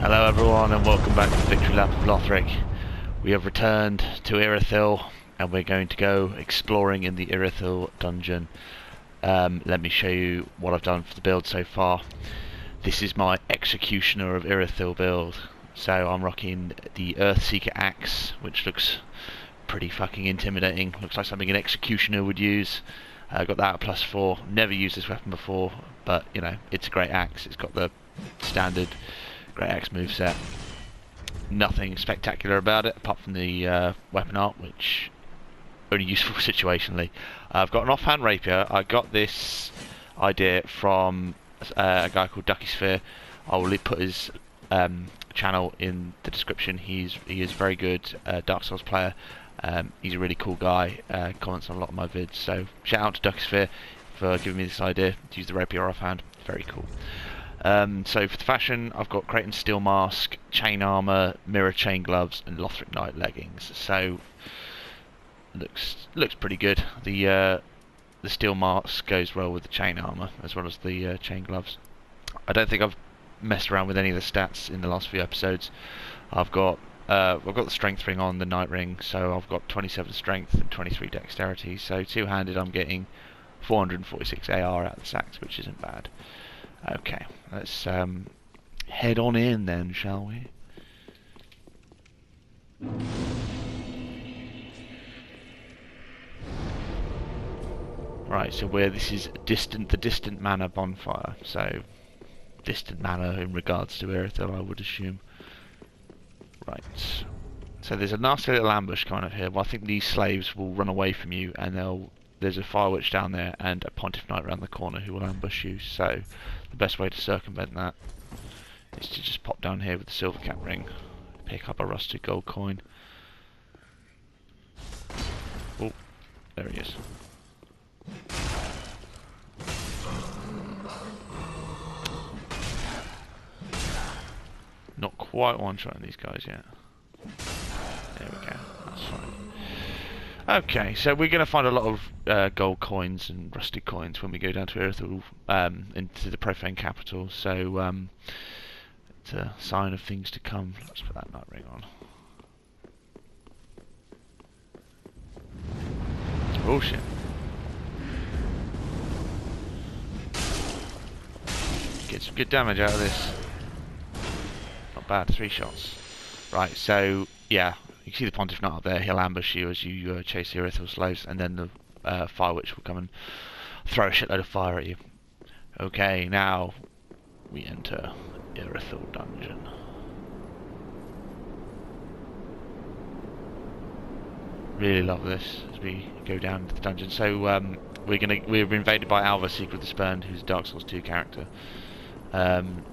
Hello everyone and welcome back to Victory Lapp of Lothric. We have returned to Irithyll and we're going to go exploring in the Irithyll dungeon. Let me show you what I've done for the build so far. This is my Executioner of Irithyll build. So I'm rocking the Earthseeker axe, which looks pretty fucking intimidating. Looks like something an Executioner would use. I got that at +4. Never used this weapon before, but you know, it's a great axe. It's got the standard Great Axe moveset. Nothing spectacular about it apart from the weapon art, which only useful situationally. I've got an offhand rapier. I got this idea from a guy called Duckysphere. I will put his channel in the description. He is very good Dark Souls player. He's a really cool guy. Comments on a lot of my vids. So shout out to Duckysphere for giving me this idea to use the rapier offhand. Very cool. So for the fashion, I've got Kraton's steel mask, chain armor, mirror chain gloves, and Lothric Knight leggings. So looks pretty good. The steel mask goes well with the chain armor as well as the chain gloves. I don't think I've messed around with any of the stats in the last few episodes. I've got the strength ring on, the night ring, so I've got 27 strength and 23 dexterity. So two-handed, I'm getting 446 AR out of the sacks, which isn't bad. Okay, let's head on in then, shall we? Right, so this is the distant manor bonfire. So distant manor in regards to Irithyll, I would assume. Right. So there's a nasty little ambush kind of here. Well, I think these slaves will run away from you, and there's a fire witch down there and a pontiff knight around the corner who will ambush you. So the best way to circumvent that is to just pop down here with the silver cap ring, pick up a rusted gold coin. Oh, there he is. Not quite one-shotting these guys yet. There we go, that's fine. Okay, so we're going to find a lot of gold coins and rusted coins when we go down to Irithyll, into the profane capital. So it's a sign of things to come. Let's put that night ring on. Oh shit! Get some good damage out of this. Not bad, 3 shots. Right, so yeah. You can see the pontiff knight up there. He'll ambush you as you chase the Irithyll slaves, and then the fire witch will come and throw a shitload of fire at you. Okay, now we enter Irithyll dungeon. Really love this as we go down into the dungeon. So we're invaded by Alva, Seeker of the Spurned, who's a Dark Souls 2 character.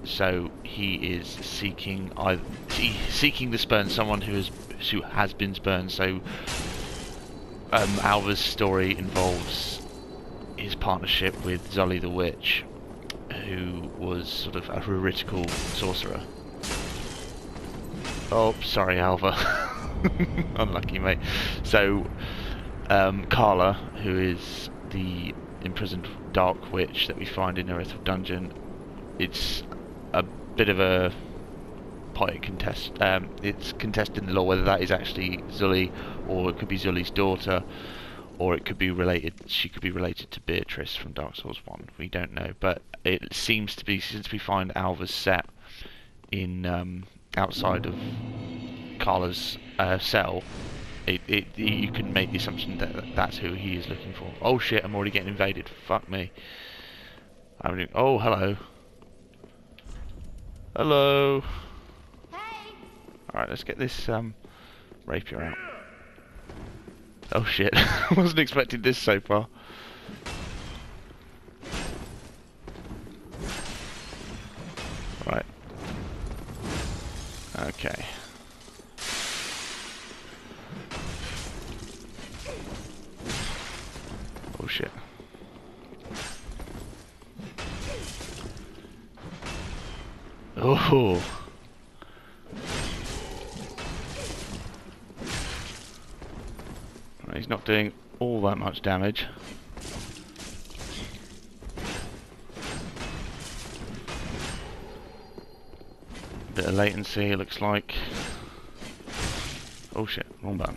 So he is seeking the spurn, someone who has been spurned. So Alva's story involves his partnership with Zully the Witch, who was sort of a heretical sorcerer. Oh, sorry, Alva. Unlucky, mate. So Carla, who is the imprisoned Dark Witch that we find in Irithyll dungeon. It's a bit of a poetic contest. It's contested in the law whether that is actually Zully, or it could be Zully's daughter, or it could be related. She could be related to Beatrice from Dark Souls 1. We don't know, but it seems to be, since we find Alva's set in outside of Carla's cell. You can make the assumption that that's who he is looking for. Oh shit! I'm already getting invaded. Fuck me. Oh, hello. Hello. Hey. Alright, let's get this rapier out. Oh shit, I wasn't expecting this so far. Right. Okay. Oh shit. Oh. He's not doing all that much damage. bit of latency, it looks like. Oh shit, wrong button.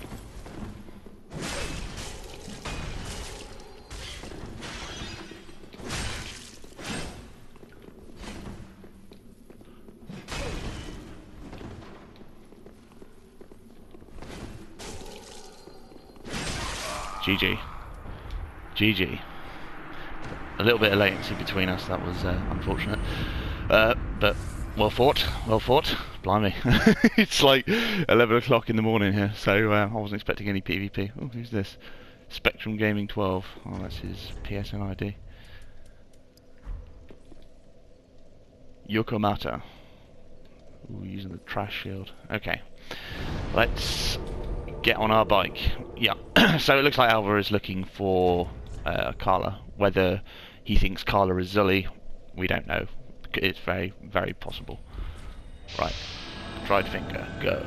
GG. GG. A little bit of latency between us, that was unfortunate. But well fought, well fought. Blimey. It's like 11 o'clock in the morning here, so I wasn't expecting any PvP. Oh, who's this? Spectrum Gaming 12. Oh, that's his PSN ID. Yokomata. Ooh, using the trash shield. Okay. Let's get on our bike. Yeah. So it looks like Alva is looking for Carla. Whether he thinks Carla is Zully, we don't know. It's very, very possible. Right. Dried finger. Go.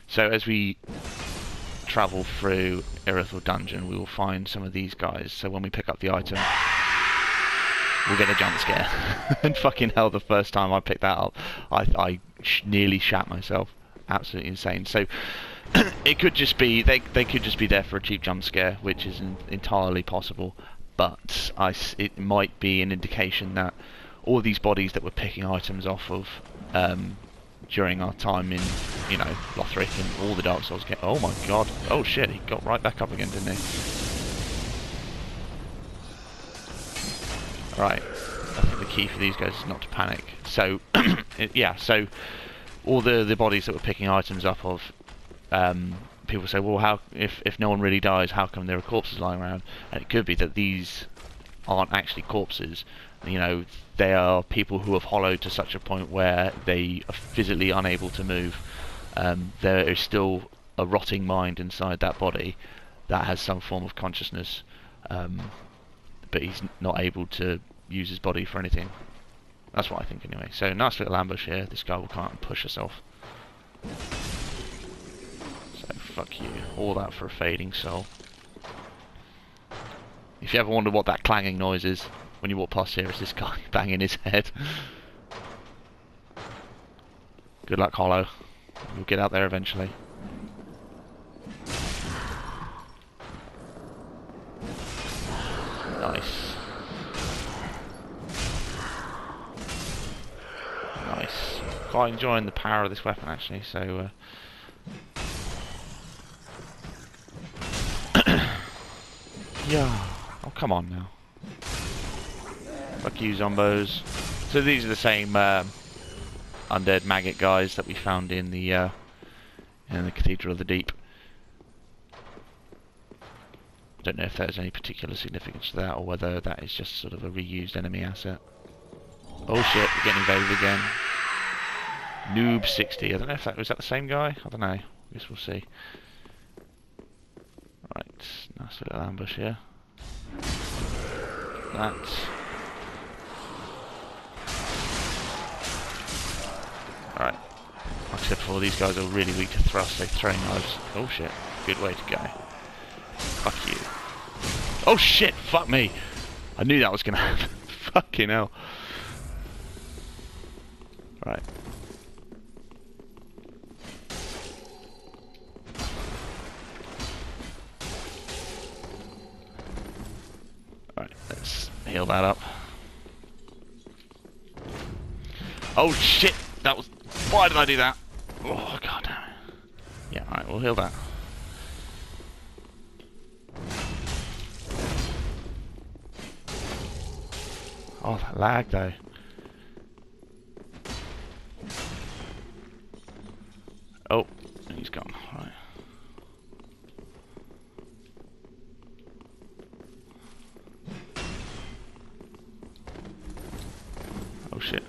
So as we travel through Irithyll Dungeon, we will find some of these guys. So when we pick up the item, we'll get a jump scare. And fucking hell, the first time I picked that up, I nearly shat myself. Absolutely insane. So it could just be they could just be there for a cheap jump scare, which is entirely possible. But it might be an indication that all these bodies that we're picking items off of during our time in, you know, Lothric and all the Dark Souls games. Oh my god! Oh shit! He got right back up again, didn't he? Right. I think the key for these guys is not to panic. So yeah. So all the bodies that we're picking items up of. People say, well, how if no one really dies, how come there are corpses lying around? And it could be that these aren't actually corpses. You know, they are people who have hollowed to such a point where they are physically unable to move. There is still a rotting mind inside that body that has some form of consciousness, but he's not able to use his body for anything. That's what I think anyway. So nice little ambush here. This guy will come out and push herself. So fuck you. All that for a fading soul. If you ever wonder what that clanging noise is when you walk past here, it's this guy banging his head. Good luck, Hollow. You'll get out there eventually. Nice. Nice. Quite enjoying the power of this weapon actually, so yeah. Oh, come on now. Fuck you, zombos. So these are the same undead maggot guys that we found in the Cathedral of the Deep. Don't know if there's any particular significance to that, or whether that is just sort of a reused enemy asset. Oh shit, we're getting invaded again. Noob 60. I don't know if that was that the same guy. I don't know. I guess we'll see. Right, nice little ambush here. That. Alright. Like I said before, these guys are really weak to thrust. They throw knives. Oh shit. Good way to go. Fuck you. Oh shit! Fuck me! I knew that was gonna happen. Fucking hell. Right. Alright, let's heal that up. Oh shit! That was... Why did I do that? Oh god damn it. Yeah, alright, we'll heal that. Oh, that lag though. Oh, he's gone. Right. Oh shit.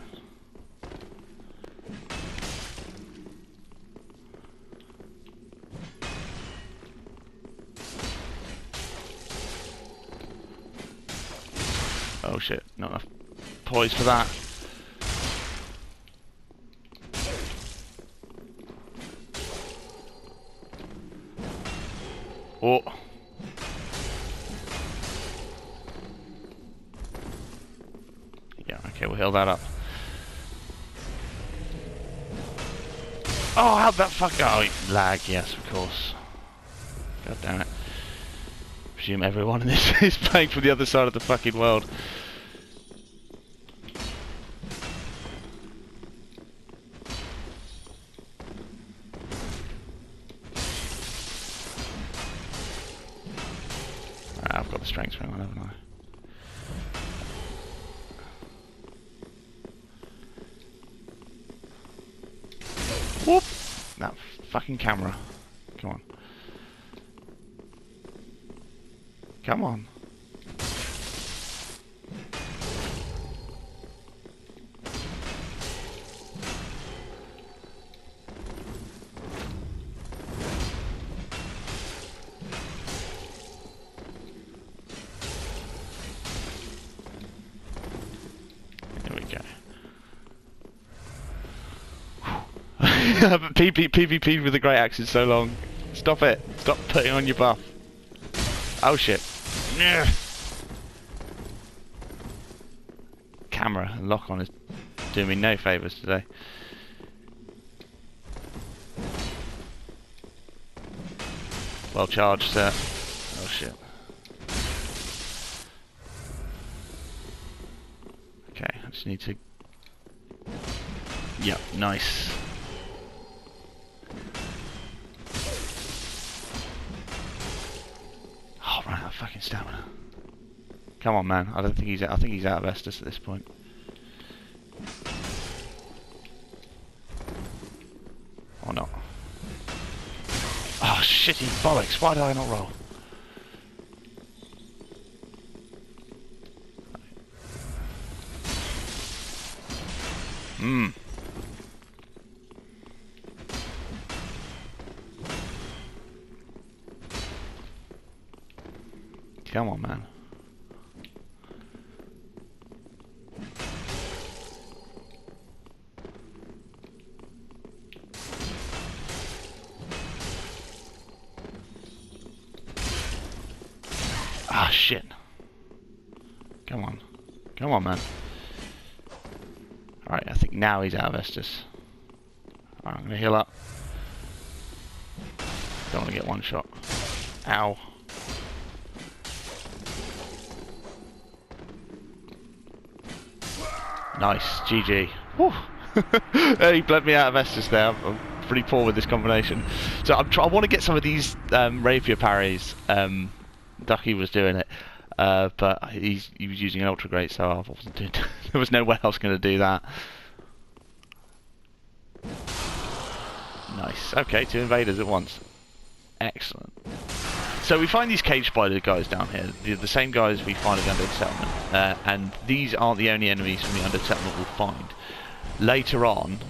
Oh shit, not enough poise for that. Oh. Okay, we'll heal that up. Oh, how'd that fuck... Oh, lag, yes, of course. God damn it. Presume everyone in this is playing from the other side of the fucking world. Right, I've got the strength spring on, haven't I? Whoop! That fucking camera. Come on. Come on. There we go. PvP with the great axe is so long. Stop it. Stop putting on your buff. Oh shit. Camera and lock on is doing me no favours today. Well charged, sir. Oh shit. Okay, I just need to... Yep, nice. Oh, right, that fucking stamina. Come on, man. I don't think he's... I think he's out of Estus at this point. Or not. Oh, shitty bollocks. Why did I not roll? Hmm. Come on, man. Ah, shit. Come on. Come on, man. Alright, I think now he's out of Estus. Alright, I'm gonna heal up. Don't want to get one shot. Ow. Nice, GG. Whew. He bled me out of Estus there. I'm pretty poor with this combination. So I want to get some of these rapier parries. Ducky was doing it, but he was using an ultra great, so I wasn't doing. There was no way I was going to do that. Nice. Okay, 2 invaders at once. Excellent. So we find these cage spider guys down here, the same guys we find at the Undead Settlement, and these aren't the only enemies from the Undead Settlement we'll find. Later on,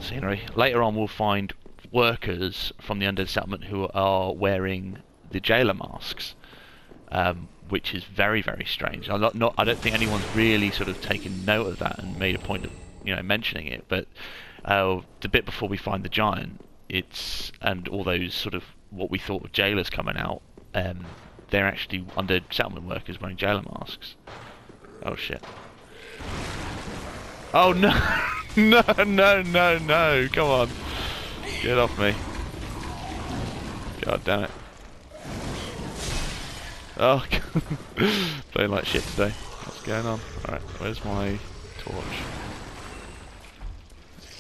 scenery. Later on, we'll find workers from the Undead Settlement who are wearing the jailer masks, which is very, very strange. I don't think anyone's really sort of taken note of that and made a point of mentioning it. But the bit before we find the giant, and all those sort of what we thought of jailers coming out, they're actually Undead Settlement workers wearing jailer masks. Oh shit. Oh no! No, no, no, no! Come on. Get off me. God damn it. Oh, playing like shit today. What's going on? Alright, where's my torch?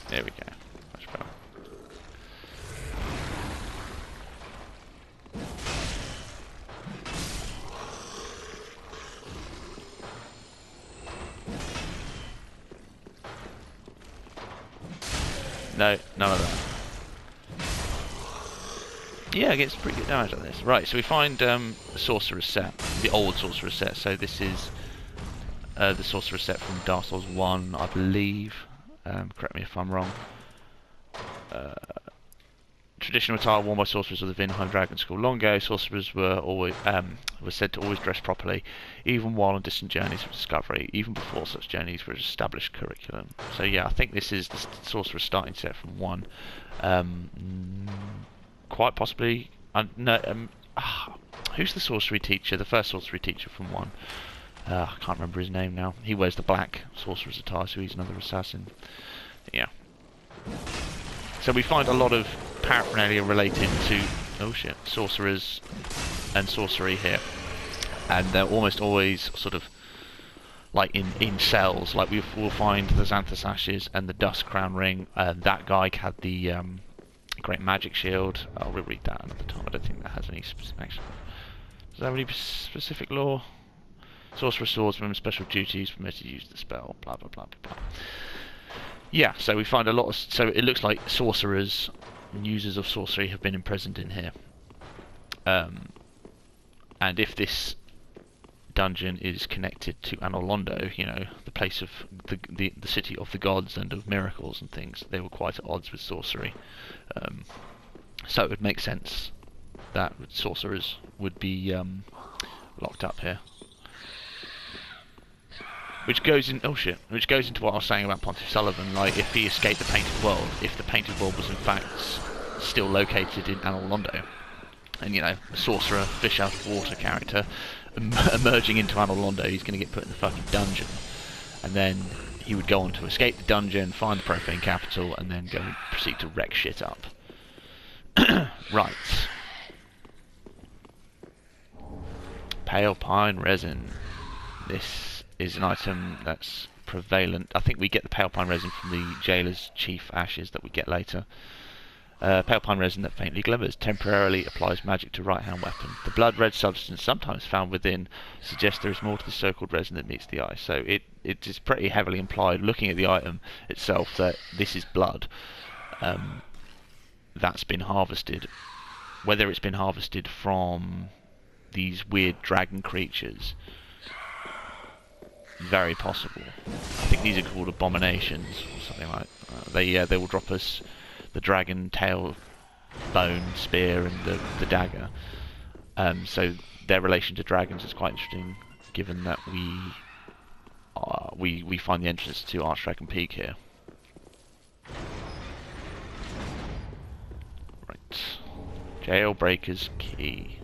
There we go. Much better. No, none of that. Yeah, it gets pretty good damage on this. Right, so we find the Sorcerer's set, the old Sorcerer's set. So this is the Sorcerer's set from Dark Souls 1, I believe. Correct me if I'm wrong. Traditional attire worn by sorcerers of the Vinheim Dragon School. Long ago, sorcerers were said to always dress properly, even while on distant journeys of discovery, even before such journeys were an established curriculum. So yeah, I think this is the Sorcerer's starting set from 1. Quite possibly... no, who's the sorcery teacher? The first sorcery teacher from 1? I can't remember his name now. He wears the black sorcerer's attire, so he's another assassin. Yeah. So we find a lot of paraphernalia related to, oh shit, sorcerers and sorcery here. And they're almost always sort of like in cells. Like we'll find the Xanthus Ashes and the Dusk Crown Ring. That guy had the Great Magic Shield. I'll reread that another time. I don't think that has any specific... Does that have any specific lore? Sorcerer Swordsman, special duties, permitted to use the spell, blah blah blah blah blah. Yeah, so we find a lot of... So it looks like sorcerers and users of sorcery have been imprisoned in here. And if this dungeon is connected to Anor Londo, you know, the place of the city of the gods and of miracles and things, they were quite at odds with sorcery. So it would make sense that sorcerers would be locked up here. Which goes in which goes into what I was saying about Pontiff Sullivan. Like, if he escaped the Painted World, if the Painted World was in fact still located in Anor Londo, and you know, a sorcerer, fish out of water character emerging into Anor Londo, he's going to get put in the fucking dungeon, and then he would go on to escape the dungeon, find the profane capital, and then go and proceed to wreck shit up. Right. Pale pine resin. This is an item that's prevalent. I think we get the pale pine resin from the jailer's chief ashes that we get later. Pale pine resin that faintly glimmers, temporarily applies magic to right hand weapon. The blood red substance sometimes found within suggests there is more to the so-called resin that meets the eye. So it is pretty heavily implied, looking at the item itself, that this is blood that's been harvested. Whether it's been harvested from these weird dragon creatures, very possible. I think these are called abominations or something like that. They will drop us the dragon tail, bone, spear, and the dagger. So their relation to dragons is quite interesting, given that we find the entrance to Archdragon Peak here. Right, Jailbreaker's Key.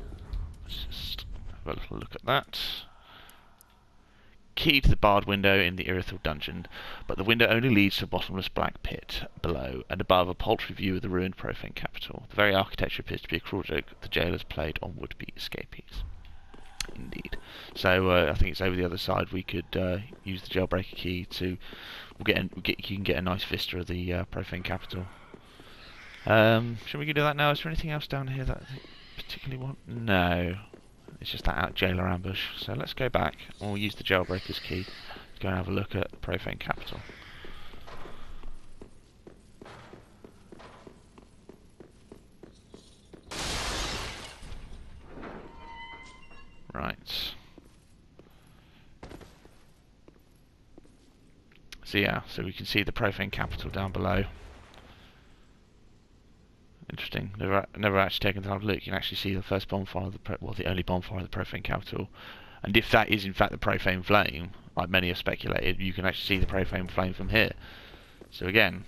Let's just have a little look at that. Key to the barred window in the Irithyll dungeon, but the window only leads to a bottomless black pit below, and above a paltry view of the ruined profane capital. The very architecture appears to be a cruel joke the jailers played on would-be escapees. Indeed. So I think it's over the other side. We could use the jailbreaker key to... you can get a nice vista of the profane capital. Should we do that now? Is there anything else down here that I particularly want? No. It's just that jailer ambush. So let's go back, and we'll use the jailbreaker's key to go and have a look at the profane capital. Right. So yeah, so we can see the profane capital down below. Interesting. Never actually taken time to look. You can actually see the first bonfire of the only bonfire of the profane capital. And if that is in fact the profane flame, like many have speculated, you can actually see the profane flame from here. So again,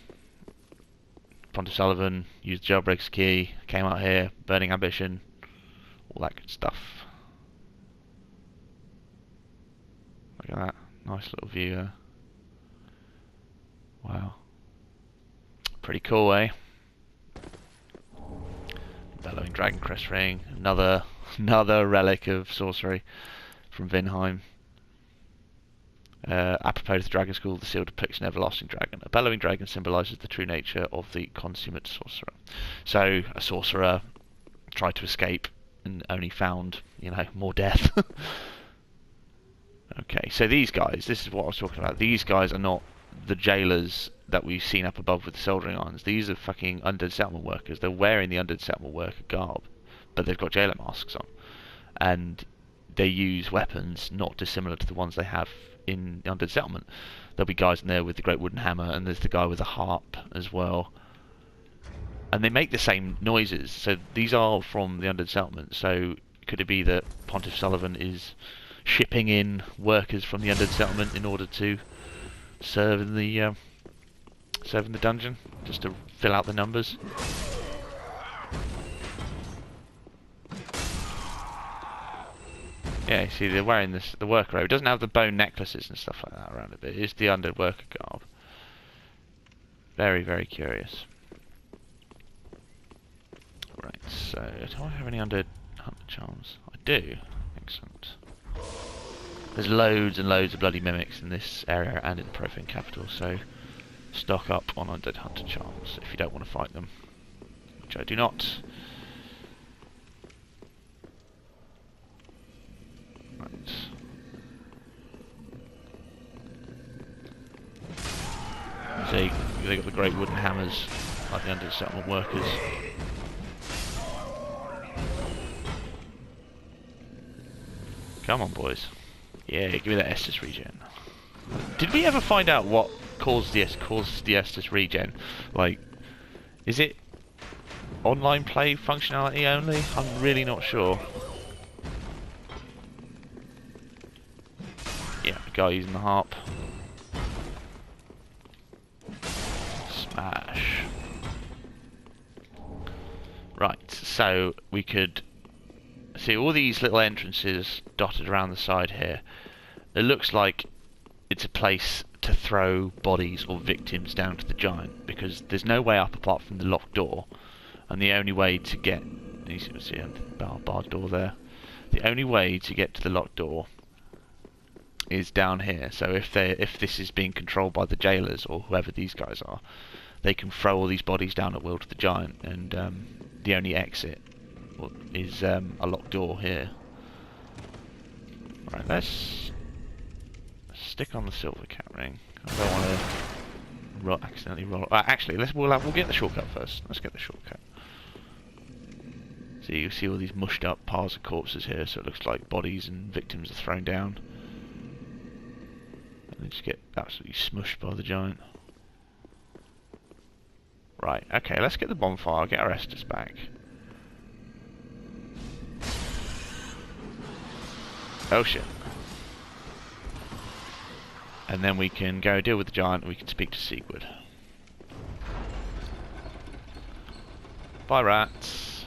Pontiff Sullivan used the jailbreaker's key, came out here, burning ambition, all that good stuff. Look at that, nice little view there. Wow, pretty cool, eh? Bellowing Dragon Crest Ring, another relic of sorcery from Vinheim. Apropos to the Dragon School, the seal depicts an everlasting dragon. A bellowing dragon symbolises the true nature of the consummate sorcerer. So a sorcerer tried to escape and only found, you know, more death. Okay, so these guys, this is what I was talking about. These guys are not the jailers that we've seen up above with the soldering irons. These are fucking undead settlement workers. They're wearing the undead settlement worker garb, but they've got jailer masks on, and they use weapons not dissimilar to the ones they have in the undead settlement. There'll be guys in there with the great wooden hammer, and there's the guy with the harp as well, and they make the same noises. So these are from the undead settlement. So could it be that Pontiff Sullivan is shipping in workers from the undead settlement in order to serve in the dungeon, just to fill out the numbers? Yeah, you see, they're wearing this, the worker robe. It doesn't have the bone necklaces and stuff like that around it, but it is the under worker garb. Very, very curious. Right, so do I have any under hunter charms? I do. Excellent. There's loads and loads of bloody mimics in this area and in the Profane Capital, so stock up on undead hunter charms if you don't want to fight them, which I do not. Right. They got the great wooden hammers like the undead settlement workers. Come on, boys. Yeah, give me that Estus regen. Did we ever find out what caused the Estus regen? Like, is it online play functionality only? I'm really not sure. Yeah, the guy using the harp. Smash. Right, so we could see all these little entrances dotted around the side here. It looks like it's a place to throw bodies or victims down to the giant, because there's no way up apart from the locked door, and the only way to get, you can see a barred door there, the only way to get to the locked door is down here. So if this is being controlled by the jailers or whoever these guys are, they can throw all these bodies down at will to the giant, and the only exit is a locked door here. Right, let's stick on the silver cat ring. I don't want to accidentally roll. Actually, we'll get the shortcut first. Let's get the shortcut. So you see all these mushed up piles of corpses here, so it looks like bodies and victims are thrown down, and they just get absolutely smushed by the giant. Right, okay, let's get the bonfire, get our Estus back. Oh shit. And then we can go deal with the giant, and we can speak to Sigurd. Bye, rats.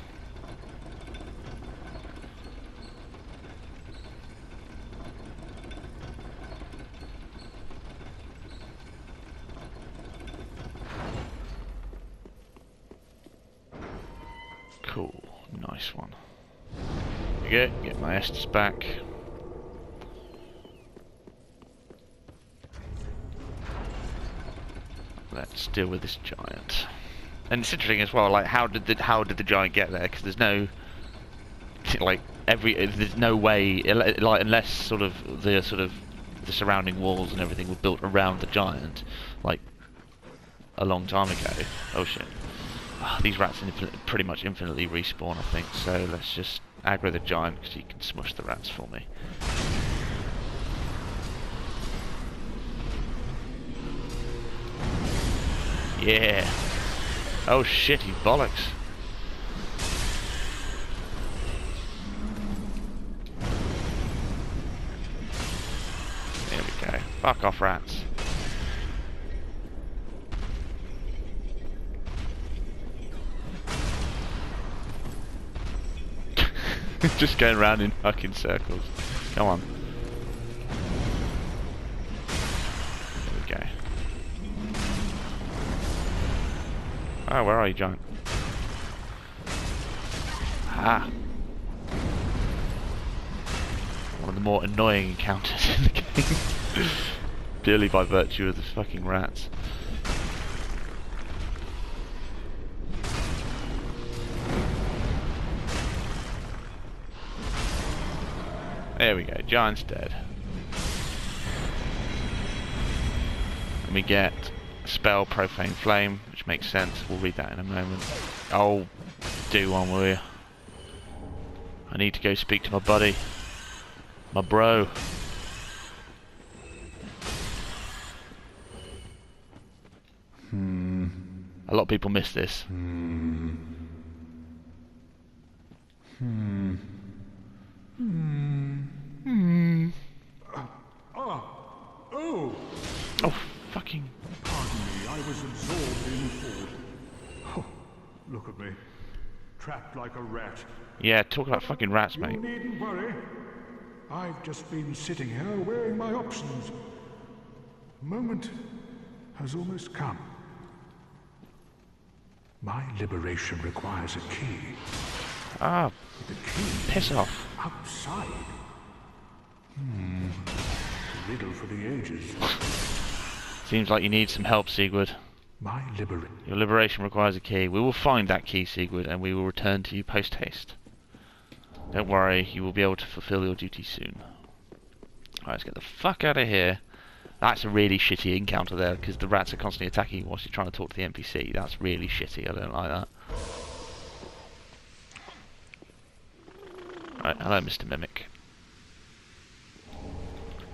Cool, nice one. There we go, get my Estus back. Let's deal with this giant. And it's interesting as well, like how did the giant get there? Because there's no there's no way, like, unless the surrounding walls and everything were built around the giant, like a long time ago. Oh shit! These rats pretty much infinitely respawn, I think. So let's just aggro the giant because he can smush the rats for me. Yeah. Oh shit, he's bollocks. There we go. Fuck off, rats. Just going around in fucking circles. Come on. There we go. Oh, where are you, giant? Ah. One of the more annoying encounters in the game. Purely by virtue of the fucking rats. There we go, giant's dead. And we get spell Profane Flame, which makes sense. We'll read that in a moment. Oh, do one, will you? I need to go speak to my buddy, my bro. A lot of people miss this. Oh, fucking. Pardon me, I was absorbed in thought. Oh, look at me. Trapped like a rat. Yeah, talk about fucking rats, You mate. needn't worry. I've just been sitting here weighing my options. The moment has almost come. My liberation requires a key. Ah, The key piss off. outside. A riddle for the ages. Seems like you need some help, Sigurd. My liberation. Your liberation requires a key. We will find that key, Sigurd, and we will return to you post-haste. Don't worry, you will be able to fulfill your duty soon. Alright, let's get the fuck out of here. That's a really shitty encounter there, because the rats are constantly attacking you whilst you're trying to talk to the NPC. That's really shitty, I don't like that. Right, hello Mr. Mimic.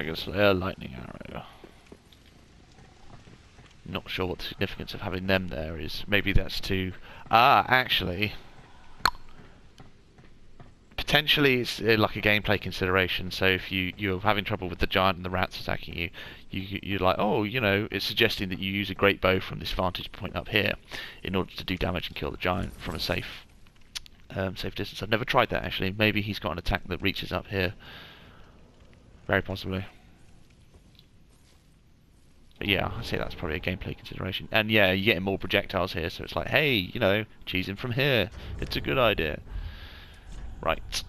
I guess a lightning arrow. Not sure what the significance of having them there is. Maybe that's to... Ah, actually... Potentially it's like a gameplay consideration, so if you're having trouble with the giant and the rats attacking you, you're like, oh, you know, it's suggesting that you use a great bow from this vantage point up here in order to do damage and kill the giant from a safe distance. I've never tried that actually. Maybe he's got an attack that reaches up here. Very possibly. But yeah, I'd say that's probably a gameplay consideration. And yeah, you're getting more projectiles here, so it's like, hey, you know, cheese him from here. It's a good idea. Right.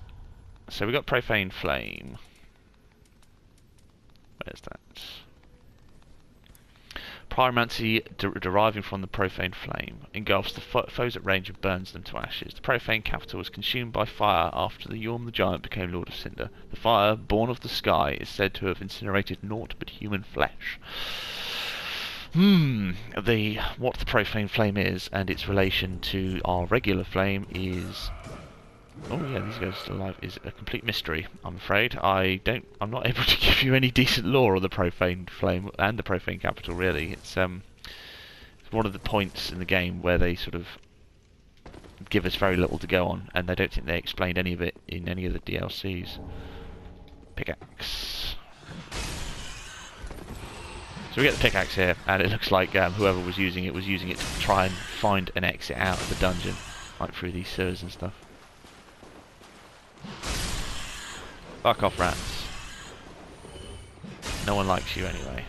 So we got Profane Flame. Where's that? Pyromancy deriving from the Profane Flame engulfs the foes at range and burns them to ashes. The Profane capital was consumed by fire after the Yorm the Giant became Lord of Cinder. The fire, born of the sky, is said to have incinerated naught but human flesh. What the Profane Flame is and its relation to our regular flame is... Oh yeah, these guys are still alive. Is a complete mystery, I'm afraid. I'm not able to give you any decent lore on the Profane Flame and the Profane Capital, really. It's one of the points in the game where they sort of give us very little to go on, and I don't think they explained any of it in any of the DLCs. Pickaxe. So we get the pickaxe here, and it looks like whoever was using it to try and find an exit out of the dungeon, like through these sewers and stuff. Fuck off, rats. No one likes you anyway.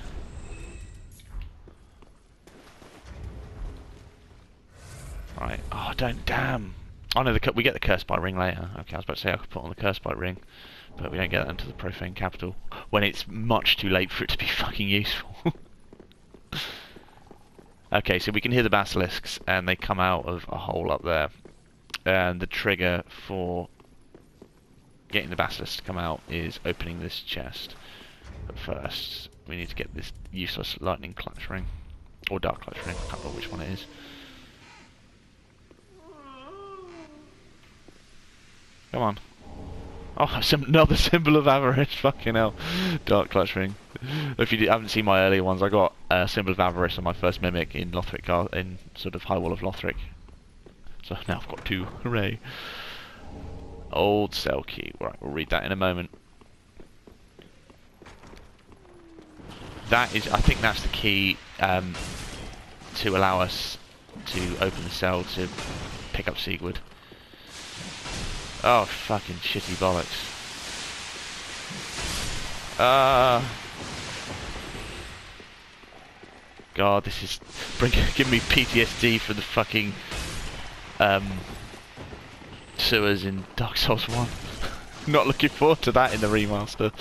Right. Oh, damn. Oh no, we get the Curse Bite ring later. Okay, I was about to say I could put on the Curse Bite ring, but we don't get that until the Profane Capital, when it's much too late for it to be fucking useful. Okay, so we can hear the basilisks, and they come out of a hole up there. And the trigger for getting the basilisk to come out is opening this chest. But first, we need to get this useless lightning clutch ring. Or dark clutch ring, I can't remember which one it is. Come on. Oh, another symbol of avarice, fucking hell. Dark clutch ring. If you haven't seen my earlier ones, I got a symbol of avarice on my first mimic in Lothric, in sort of High Wall of Lothric. So now I've got two, hooray. Old cell key. Right, we'll read that in a moment. That is, I think that's the key to allow us to open the cell to pick up Sigurd. Oh, fucking shitty bollocks. God, this is giving me PTSD for the fucking sewers in Dark Souls 1. Not looking forward to that in the remaster.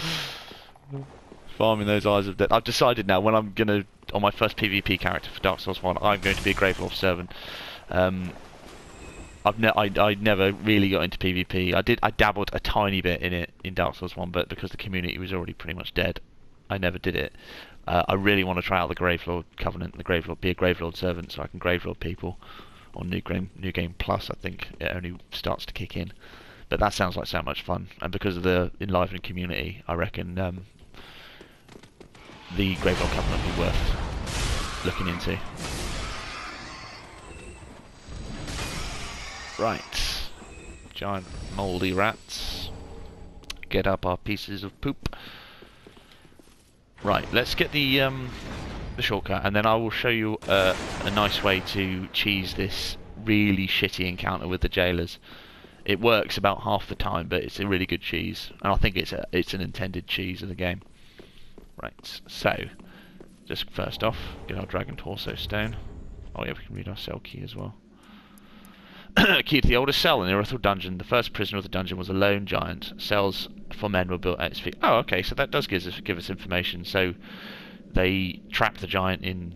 Farming those Eyes of Death. I've decided now, when I'm gonna, on my first PvP character for Dark Souls 1, I'm going to be a Gravelord servant. I never really got into PvP. I dabbled a tiny bit in it in Dark Souls 1, but because the community was already pretty much dead, I never did it. I really want to try out the Gravelord Covenant, be a Gravelord servant, so I can Gravelord people. On New Game Plus, I think it only starts to kick in. But that sounds like so much fun, and because of the enlivening community, I reckon the Gravelord Covenant will be worth looking into. Right, giant mouldy rats. Get up our pieces of poop. Right, let's get the shortcut, and then I will show you a nice way to cheese this really shitty encounter with the jailers It works about half the time, but it's a really good cheese, and I think it's an intended cheese of the game. Right, so just first off, get our dragon torso stone. Oh yeah, we can read our cell key as well. Key to the oldest cell in the Irithel dungeon. The first prisoner of the dungeon was a lone giant. Cells for men were built at its feet. Oh, okay, so that does give us information. So they trapped the giant in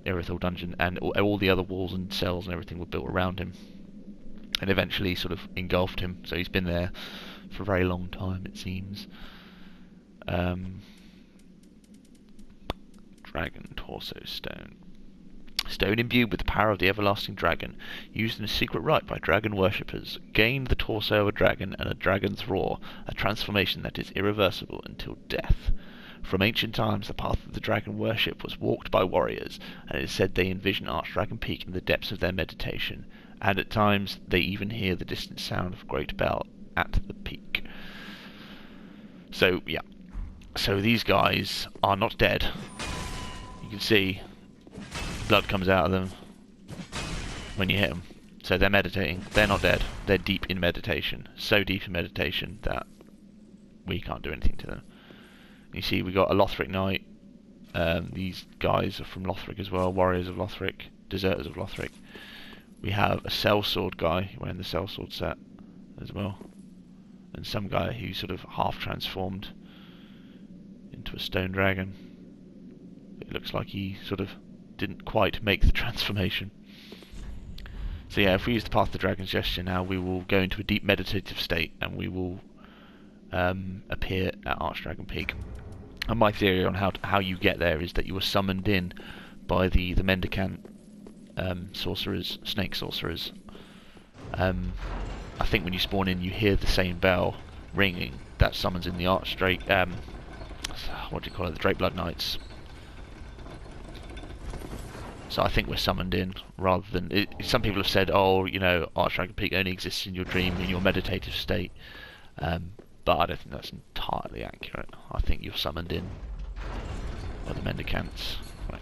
Irithel dungeon, and all the other walls and cells and everything were built around him, and eventually sort of engulfed him. So he's been there for a very long time, it seems. Dragon torso stone. Stone imbued with the power of the everlasting dragon, used in a secret rite by dragon worshippers, gained the torso of a dragon and a dragon's roar, a transformation that is irreversible until death. From ancient times, the path of the dragon worship was walked by warriors, and it is said they envision Archdragon Peak in the depths of their meditation, and at times they even hear the distant sound of a great bell at the peak. So, yeah. So these guys are not dead. You can see blood comes out of them when you hit them. So they're meditating. They're not dead. They're deep in meditation. So deep in meditation that we can't do anything to them. You see, we got a Lothric Knight. These guys are from Lothric as well. Warriors of Lothric. Deserters of Lothric. We have a sellsword guy wearing the sellsword set as well. And some guy who's sort of half transformed into a stone dragon. It looks like he sort of didn't quite make the transformation. So yeah, if we use the Path of the Dragon's gesture now, we will go into a deep meditative state, and we will appear at Archdragon Peak. And my theory on how you get there is that you were summoned in by the Mendicant sorcerers, snake sorcerers. I think when you spawn in, you hear the same bell ringing that summons in the Archdrake. What do you call it? The Drake Blood Knights. So I think we're summoned in, rather than... some people have said, oh, you know, Archdragon Peak only exists in your dream, in your meditative state. But I don't think that's entirely accurate. I think you're summoned in by the Mendicants. Right.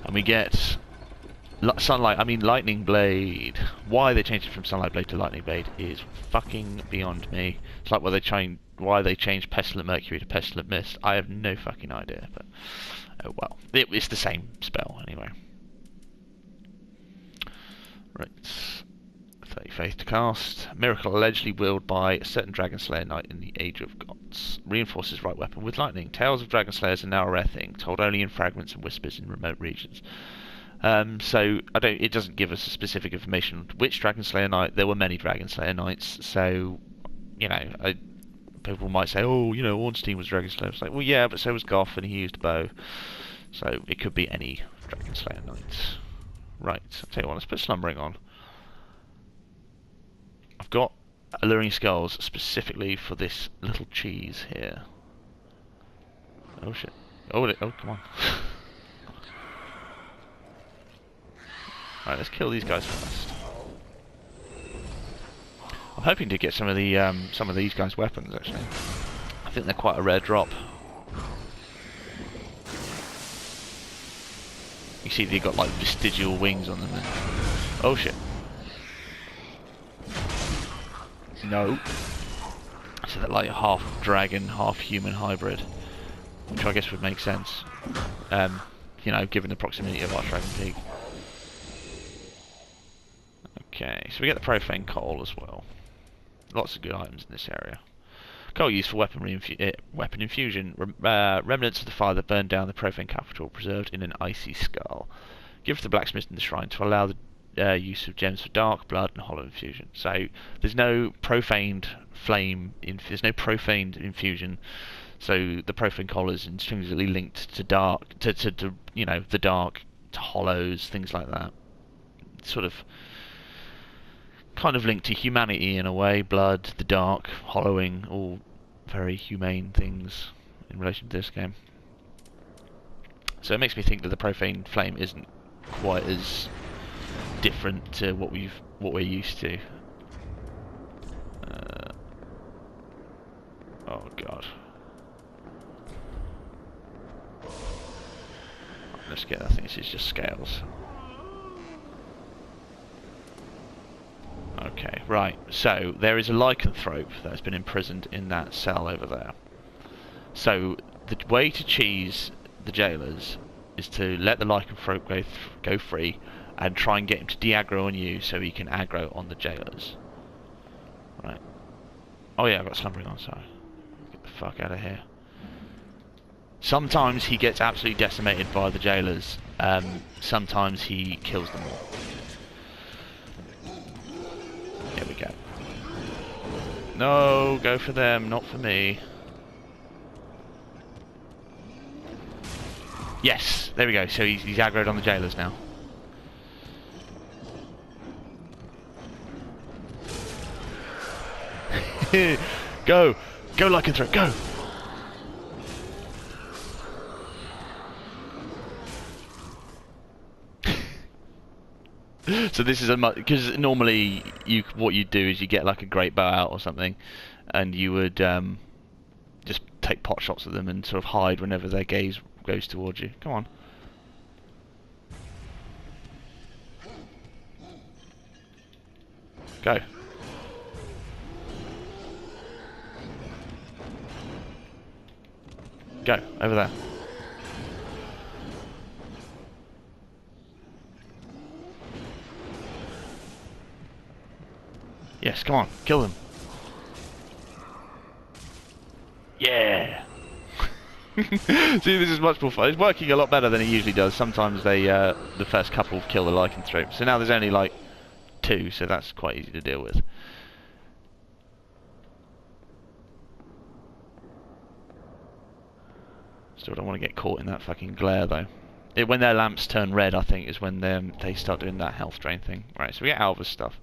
And we get... Lightning Blade. Why they changed it from Sunlight Blade to Lightning Blade is fucking beyond me. It's like why they changed Pestilent Mercury to Pestilent Mist. I have no fucking idea, but... oh well. It's the same spell, anyway. Right. 30 Faith to cast. Miracle allegedly wielded by a certain Dragon Slayer Knight in the Age of Gods. Reinforces right weapon with lightning. Tales of Dragon Slayers are now a rare thing, told only in fragments and whispers in remote regions. So it doesn't give us a specific information on which Dragon Slayer Knight. There were many Dragon Slayer Knights, so you know, people might say, oh, you know, Ornstein was Dragon Slayer. It's like, well, yeah, but so was Goth, and he used a bow. So it could be any Dragon Slayer Knight. Right, I'll tell you what, let's put Slumbering on. I've got Alluring Skulls specifically for this little cheese here. Oh shit. Oh, come on. Alright, let's kill these guys first. I'm hoping to get some of these guys' weapons, actually. I think they're quite a rare drop. You see they've got like vestigial wings on them. Oh shit. No. So they're like half dragon, half human hybrid. Which I guess would make sense. You know, given the proximity of Archdragon Peak. Okay, so we get the Profane Coal as well. Lots of good items in this area. Coal used for weapon infusion. Remnants of the fire that burned down the Profane capital, preserved in an icy skull. Give to the blacksmith in the shrine to allow the use of gems for dark, blood, and hollow infusion. So there's no profaned flame. There's no profaned infusion. So the Profane Coal is intrinsically linked to dark, to you know, the dark, to hollows, things like that. It's sort of kind of linked to humanity in a way. Blood, the dark, hollowing, all very humane things in relation to this game. So it makes me think that the Profane Flame isn't quite as different to what we're used to. Oh god. Let's get. I think this is just scales. Right, so there is a lycanthrope that has been imprisoned in that cell over there. So the way to cheese the jailers is to let the lycanthrope go free and try and get him to de-aggro on you so he can aggro on the jailers. Right. Oh yeah, I've got slumbering on, sorry. Get the fuck out of here. Sometimes he gets absolutely decimated by the jailers. Sometimes he kills them all. Here we go. No, go for them, not for me. Yes, there we go. So he's aggroed on the jailers now. Go! Go lycanthrope, go! So this is a because normally what you do is you get like a great bow out or something, and you would just take pot shots at them and sort of hide whenever their gaze goes towards you. Come on. Go. Go, over there. Yes, come on, kill them. Yeah! See, this is much more fun. It's working a lot better than it usually does. Sometimes they, the first couple kill the lycanthrope. So now there's only like 2, so that's quite easy to deal with. Still don't want to get caught in that fucking glare though. When their lamps turn red, I think, is when they start doing that health drain thing. Right, so we get Alva's stuff.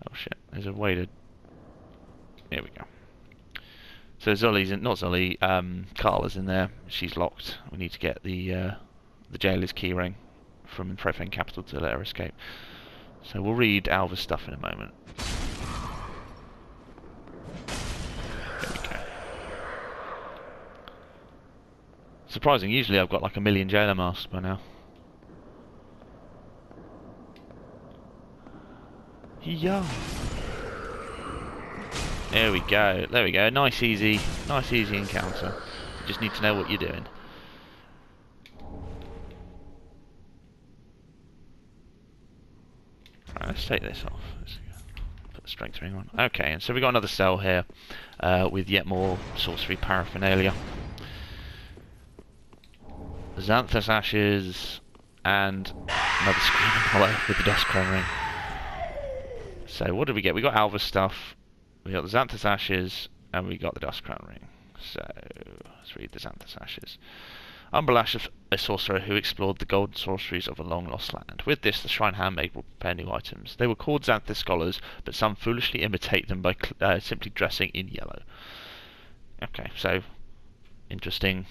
Oh shit, there's a way to... Here we go. So Zully's in, not Zully, Carla's in there. She's locked. We need to get the jailer's keyring from the profane capital to let her escape. So we'll read Alva's stuff in a moment. There we go. Surprising, usually I've got like 1,000,000 jailer masks by now. Yeah. There we go. There we go. Nice easy encounter. You just need to know what you're doing. Right, let's take this off. Let's put the strength ring on. Okay, and so we've got another cell here with yet more sorcery paraphernalia. Xanthus ashes and another screaming hollow with the dust crown ring. So what did we get? We got Alva's stuff. We got the Xanthus ashes, and we got the dust crown ring. So let's read the Xanthus ashes. Umberlash, a sorcerer who explored the golden sorceries of a long-lost land. With this, the shrine handmaid will prepare new items. They were called Xanthus scholars, but some foolishly imitate them by simply dressing in yellow. Okay, so interesting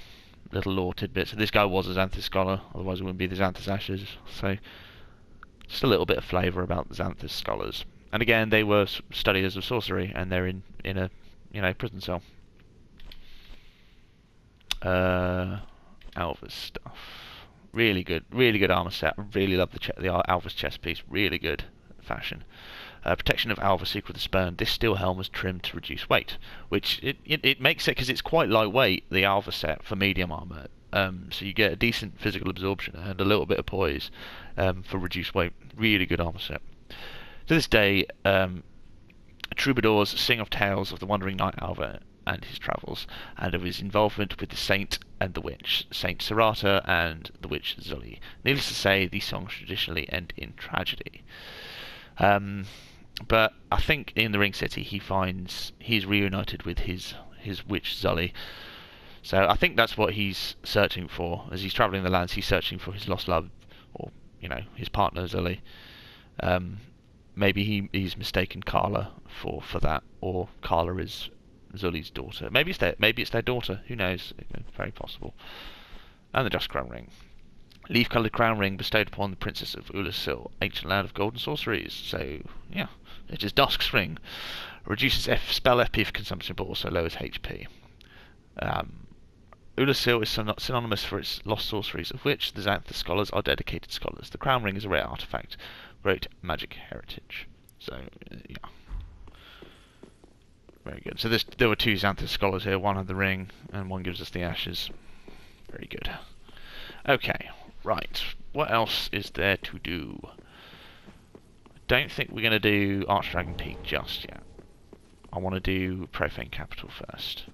little lore tidbit. So this guy was a Xanthus scholar, otherwise it wouldn't be the Xanthus ashes. So just a little bit of flavour about the Xanthus scholars. And again, they were studiers of sorcery, and they're in a prison cell. Alva's stuff, really good armor set. I really love the Alva's chest piece, really good fashion. Protection of Alva, Seeker of the Spurn. This steel helm was trimmed to reduce weight, which it makes it because it's quite lightweight. The Alva set for medium armor, so you get a decent physical absorption and a little bit of poise for reduced weight. Really good armor set. To this day, troubadours sing of tales of the wandering knight Alva and his travels, and of his involvement with the saint and the witch, Saint Serata and the witch Zully. Needless to say, these songs traditionally end in tragedy. But I think in the Ring City he's reunited with his witch Zully. So I think that's what he's searching for. As he's travelling the lands, he's searching for his lost love, or his partner Zully. Maybe he's mistaken Carla for that, or Carla is Zully's daughter. Maybe it's their daughter. Who knows? Very possible. And the dust crown ring, leaf-coloured crown ring bestowed upon the princess of Ulasil, ancient land of golden sorceries. So yeah, it is Dusk's ring. Reduces spell FP consumption, but also lowers HP. Ulasil is synonymous for its lost sorceries, of which the Xanthus scholars are dedicated scholars. The crown ring is a rare artifact, great magic heritage. So, yeah. Very good. So there were two Xanthus scholars here. One had the ring, and one gives us the ashes. Very good. Okay, right. What else is there to do? I don't think we're going to do Archdragon Peak just yet. I want to do Profane Capital first.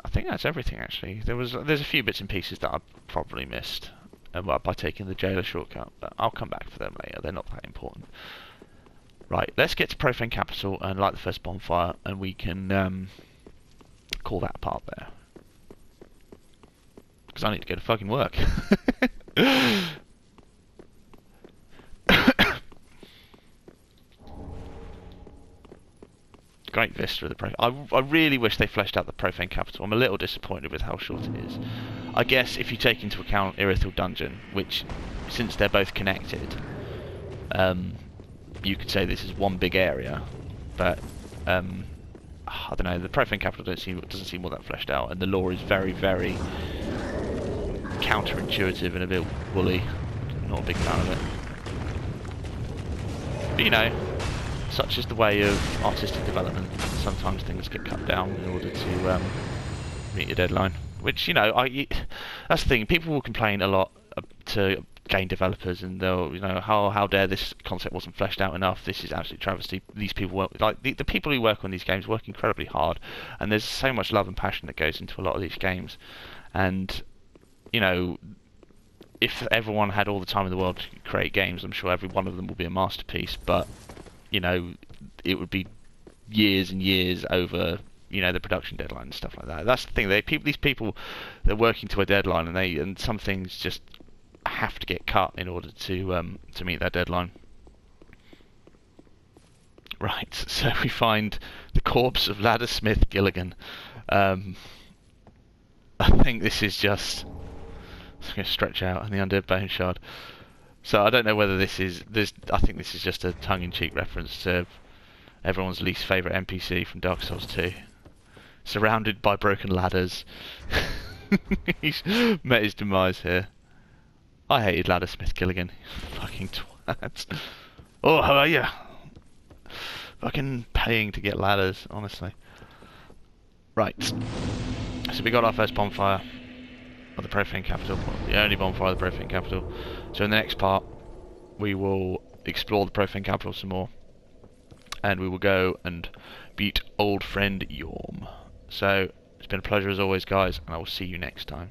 I think that's everything, actually. There's a few bits and pieces that I probably missed by taking the jailer shortcut, but I'll come back for them later. They're not that important. Right, let's get to Profane Capital and light the first bonfire, and we can call that part there. Because I need to go to fucking work. Great vista of the Profane. I really wish they fleshed out the Profane Capital. I'm a little disappointed with how short it is. I guess if you take into account Irithyll Dungeon, which, since they're both connected, you could say this is one big area, but I don't know. The Profane Capital doesn't seem all that fleshed out, and the lore is very, very counterintuitive and a bit woolly. Not a big fan of it. But you know, such is the way of artistic development. Sometimes things get cut down in order to meet your deadline. Which, you know, that's the thing. People will complain a lot to game developers, and they'll, you know, how dare this concept wasn't fleshed out enough. This is absolute travesty. These people work, like the people who work on these games work incredibly hard, and there's so much love and passion that goes into a lot of these games. And you know, if everyone had all the time in the world to create games, I'm sure every one of them will be a masterpiece. But you know, it would be years and years over, you know, the production deadline and stuff like that. That's the thing. These people, they're working to a deadline, and some things just have to get cut in order to meet that deadline. Right. So we find the corpse of Laddersmith Gilligan. I think this is just. It's going to stretch out, and the undead bone shard. So I don't know whether this is I think this is just a tongue-in-cheek reference to everyone's least favourite NPC from Dark Souls 2. Surrounded by broken ladders. He's met his demise here. I hated Laddersmith Gilligan. Fucking twat. Oh, how are you? Fucking paying to get ladders, honestly. Right. So we got our first bonfire of the Profane Capital, the only bonfire of the Profane Capital. So in the next part, we will explore the Profane Capital some more, and we will go and beat old friend Yorm. So it's been a pleasure as always, guys, and I will see you next time.